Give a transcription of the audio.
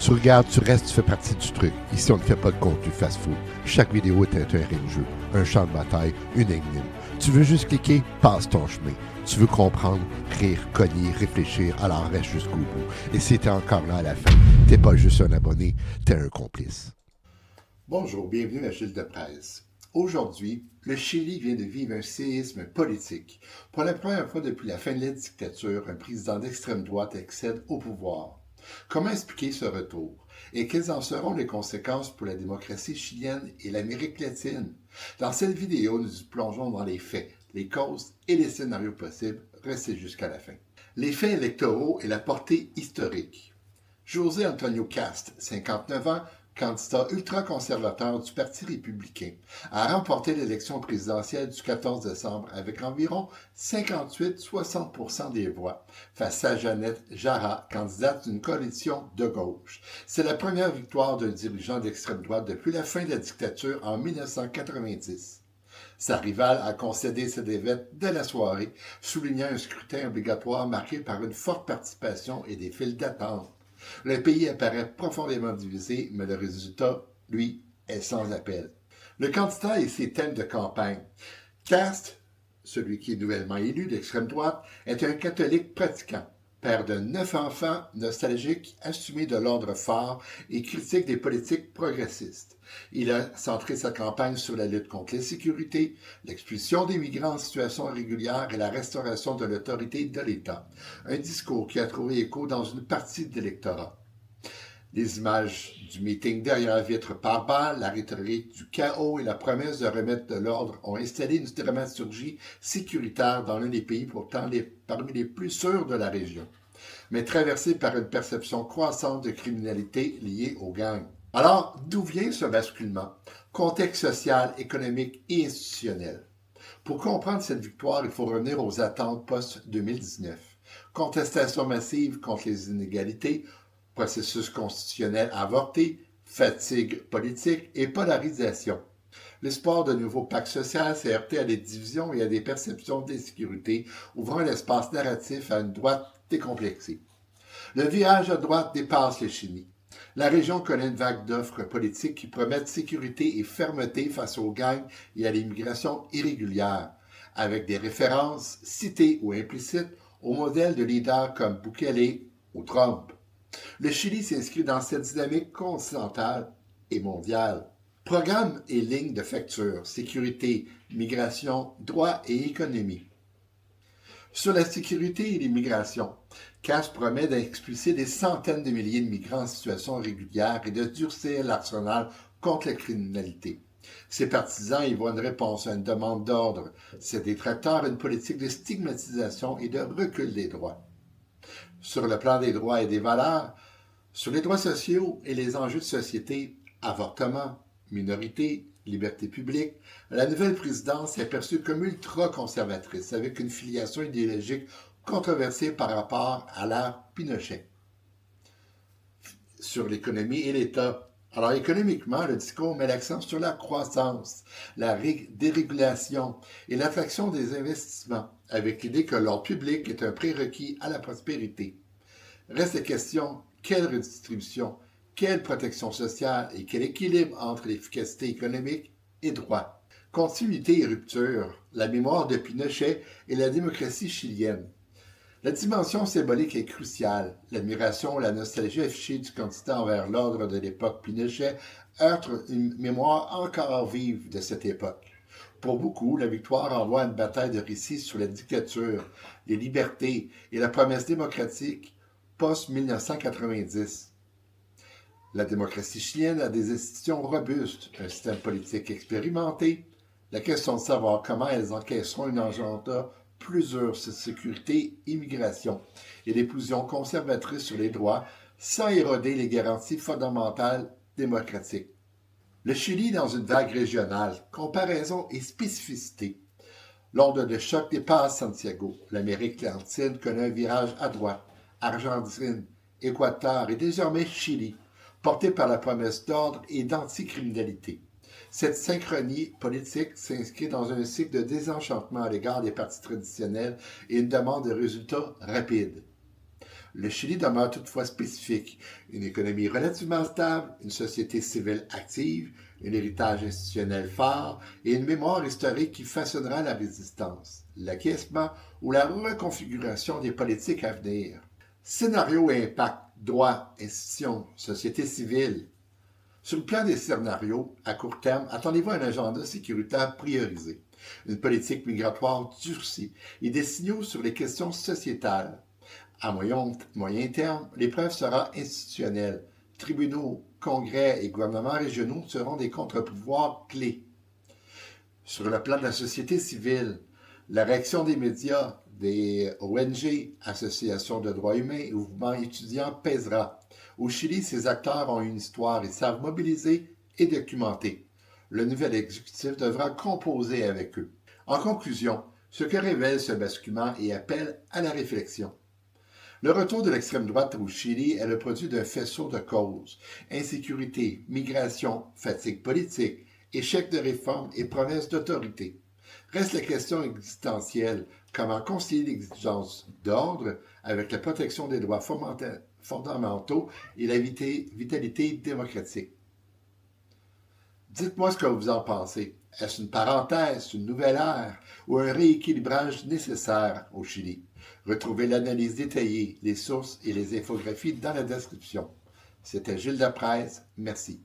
Tu regardes, tu restes, tu fais partie du truc. Ici, on ne fait pas de contenu fast-food. Chaque vidéo est un terrain de jeu, un champ de bataille, une énigme. Tu veux juste cliquer, passe ton chemin. Tu veux comprendre, rire, cogner, réfléchir, alors reste jusqu'au bout. Et si t'es encore là à la fin, t'es pas juste un abonné, t'es un complice. Bonjour, bienvenue à Gilles de Presse. Aujourd'hui, le Chili vient de vivre un séisme politique. Pour la première fois depuis la fin de la dictature, un président d'extrême droite accède au pouvoir. Comment expliquer ce retour? Et quelles en seront les conséquences pour la démocratie chilienne et l'Amérique latine? Dans cette vidéo, nous plongeons dans les faits, les causes et les scénarios possibles. Restez jusqu'à la fin. Les faits électoraux et la portée historique. José Antonio Cast, 59 ans, candidat ultra-conservateur du Parti républicain, a remporté l'élection présidentielle du 14 décembre avec environ 58-60% des voix, face à Jeannette Jara, candidate d'une coalition de gauche. C'est la première victoire d'un dirigeant d'extrême droite depuis la fin de la dictature en 1990. Sa rivale a concédé sa défaite dès la soirée, soulignant un scrutin obligatoire marqué par une forte participation et des files d'attente. Le pays apparaît profondément divisé, mais le résultat, lui, est sans appel. Le candidat et ses thèmes de campagne. Cast, celui qui est nouvellement élu d'extrême droite, est un catholique pratiquant, père de 9 enfants, nostalgique, assumé de l'ordre fort et critique des politiques progressistes. Il a centré sa campagne sur la lutte contre l'insécurité, l'expulsion des migrants en situation irrégulière et la restauration de l'autorité de l'État. Un discours qui a trouvé écho dans une partie de l'électorat. Les images du meeting derrière vitre par balle, la rhétorique du chaos et la promesse de remettre de l'ordre ont installé une dramaturgie sécuritaire dans l'un des pays pourtant parmi les plus sûrs de la région, mais traversé par une perception croissante de criminalité liée aux gangs. Alors, d'où vient ce basculement? Contexte social, économique et institutionnel. Pour comprendre cette victoire, il faut revenir aux attentes post-2019. Contestation massive contre les inégalités, processus constitutionnel avorté, fatigue politique et polarisation. L'espoir de nouveau pacte social s'est heurté à des divisions et à des perceptions d'insécurité, ouvrant l'espace narratif à une droite décomplexée. Le virage à droite dépasse le Chili. La région connaît une vague d'offres politiques qui promettent sécurité et fermeté face aux gangs et à l'immigration irrégulière, avec des références, citées ou implicites, au modèle de leaders comme Bukele ou Trump. Le Chili s'inscrit dans cette dynamique continentale et mondiale. Programme et lignes de facture, sécurité, migration, droit et économie. Sur la sécurité et l'immigration, Cast promet d'expulser des centaines de milliers de migrants en situation irrégulière et de durcir l'arsenal contre la criminalité. Ses partisans y voient une réponse à une demande d'ordre, ses détracteurs à une politique de stigmatisation et de recul des droits. Sur le plan des droits et des valeurs, sur les droits sociaux et les enjeux de société, avortement, minorité, liberté publique, la nouvelle présidence est perçue comme ultra-conservatrice, avec une filiation idéologique controversée par rapport à l'ère Pinochet. Sur l'économie et l'État. Alors économiquement, le discours met l'accent sur la croissance, la dérégulation et l'attraction des investissements, avec l'idée que l'ordre public est un prérequis à la prospérité. Reste la question, quelle redistribution, quelle protection sociale et quel équilibre entre l'efficacité économique et droit. Continuité et rupture, la mémoire de Pinochet et la démocratie chilienne. La dimension symbolique est cruciale. L'admiration, la nostalgie affichée du candidat envers l'ordre de l'époque Pinochet heurte une mémoire encore vive de cette époque. Pour beaucoup, la victoire envoie une bataille de récits sur la dictature, les libertés et la promesse démocratique post-1990. La démocratie chilienne a des institutions robustes, un système politique expérimenté. La question de savoir comment elles encaisseront une agenda plus dur sur sécurité, immigration et des positions conservatrices sur les droits sans éroder les garanties fondamentales démocratiques. Le Chili dans une vague régionale, comparaison et spécificité. L'onde de choc dépasse Santiago. L'Amérique latine connaît un virage à droite. Argentine, Équateur et désormais Chili, porté par la promesse d'ordre et d'anticriminalité. Cette synchronie politique s'inscrit dans un cycle de désenchantement à l'égard des partis traditionnels et une demande de résultats rapides. Le Chili demeure toutefois spécifique. Une économie relativement stable, une société civile active, un héritage institutionnel fort et une mémoire historique qui façonnera la résistance, l'acquiescement ou la reconfiguration des politiques à venir. Scénario et impact, droit, institutions, société civile. Sur le plan des scénarios, à court terme, attendez-vous un agenda sécuritaire priorisé, une politique migratoire durcie et des signaux sur les questions sociétales. À moyen terme, l'épreuve sera institutionnelle. Tribunaux, congrès et gouvernements régionaux seront des contre-pouvoirs clés. Sur le plan de la société civile, la réaction des médias, des ONG, associations de droits humains et mouvements étudiants pèsera. Au Chili, ces acteurs ont une histoire et savent mobiliser et documenter. Le nouvel exécutif devra composer avec eux. En conclusion, ce que révèle ce basculement et appelle à la réflexion. Le retour de l'extrême droite au Chili est le produit d'un faisceau de causes. Insécurité, migration, fatigue politique, échec de réforme et promesses d'autorité. Reste la question existentielle, comment concilier l'exigence d'ordre avec la protection des droits fondamentaux et la vitalité démocratique. Dites-moi ce que vous en pensez. Est-ce une parenthèse, une nouvelle ère ou un rééquilibrage nécessaire au Chili? Retrouvez l'analyse détaillée, les sources et les infographies dans la description. C'était Gilles Deprez. Merci.